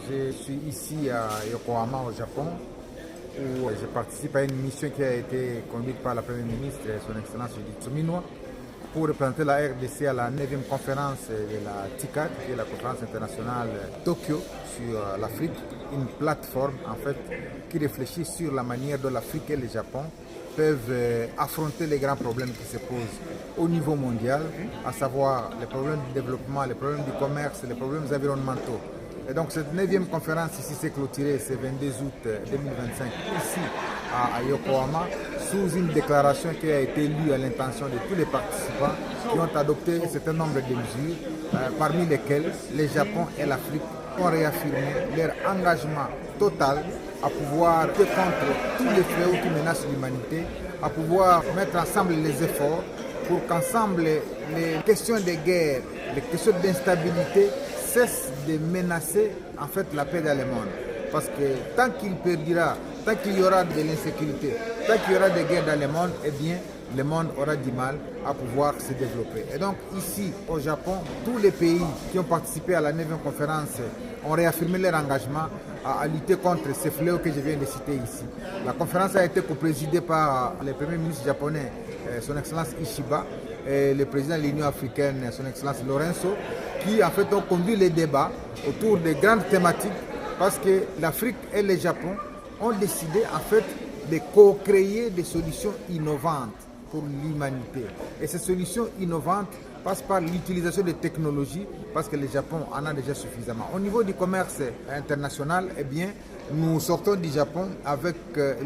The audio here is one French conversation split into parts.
Je suis ici à Yokohama au Japon où je participe à une mission qui a été conduite par la Première ministre, son Excellence Judith Suminwa, pour représenter la RDC à la 9e conférence de la TICAD, qui est la conférence internationale Tokyo sur l'Afrique, une plateforme en fait qui réfléchit sur la manière dont l'Afrique et le Japon peuvent affronter les grands problèmes qui se posent au niveau mondial, à savoir les problèmes du développement, les problèmes du commerce, les problèmes environnementaux. Et donc cette 9e conférence ici s'est clôturée ce 22 août 2025 ici à Yokohama sous une déclaration qui a été lue à l'intention de tous les participants qui ont adopté un certain nombre de mesures, parmi lesquelles le Japon et l'Afrique ont réaffirmé leur engagement total à pouvoir lutter contre tous les fléaux qui menacent l'humanité, à pouvoir mettre ensemble les efforts pour qu'ensemble les questions de guerre, les questions d'instabilité cessent de menacer en fait la paix dans le monde. Parce que tant qu'il perdura, tant qu'il y aura de l'insécurité, tant qu'il y aura des guerres dans le monde, eh bien le monde aura du mal à pouvoir se développer. Et donc ici au Japon, tous les pays qui ont participé à la 9e conférence ont réaffirmé leur engagement à lutter contre ces fléaux que je viens de citer ici. La conférence a été coprésidée par le Premier ministre japonais, son Excellence Ishiba, et le président de l'Union africaine, son Excellence Lorenzo, qui en fait ont conduit les débats autour des grandes thématiques parce que l'Afrique et le Japon ont décidé en fait de co-créer des solutions innovantes pour l'humanité. Et ces solutions innovantes passent par l'utilisation des technologies parce que le Japon en a déjà suffisamment. Au niveau du commerce international, eh bien, nous sortons du Japon avec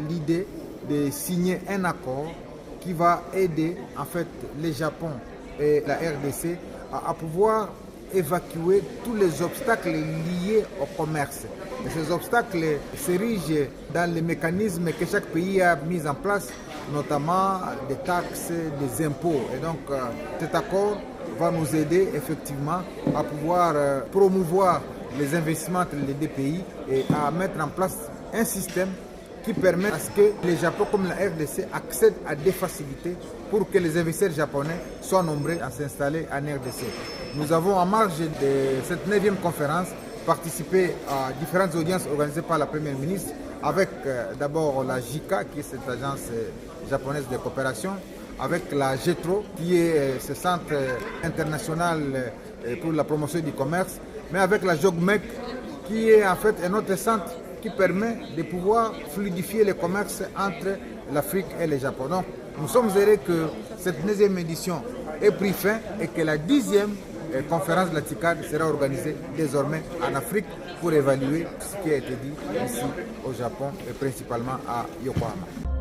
l'idée de signer un accord qui va aider en fait le Japon et la RDC à pouvoir évacuer tous les obstacles liés au commerce. Et ces obstacles s'érigent dans les mécanismes que chaque pays a mis en place, notamment des taxes, des impôts. Et donc cet accord va nous aider effectivement à pouvoir promouvoir les investissements entre les deux pays et à mettre en place un système qui permet à ce que les Japon comme la RDC accèdent à des facilités pour que les investisseurs japonais soient nombreux à s'installer en RDC. Nous avons en marge de cette 9e conférence participé à différentes audiences organisées par la Première ministre avec d'abord la JICA qui est cette agence japonaise de coopération, avec la GETRO qui est ce centre international pour la promotion du commerce, mais avec la JOGMEC qui est en fait un autre centre qui permet de pouvoir fluidifier le commerce entre l'Afrique et le Japon. Donc, nous sommes heureux que cette 9e édition ait pris fin et que la 10e conférence de la TICAD sera organisée désormais en Afrique pour évaluer ce qui a été dit ici au Japon et principalement à Yokohama.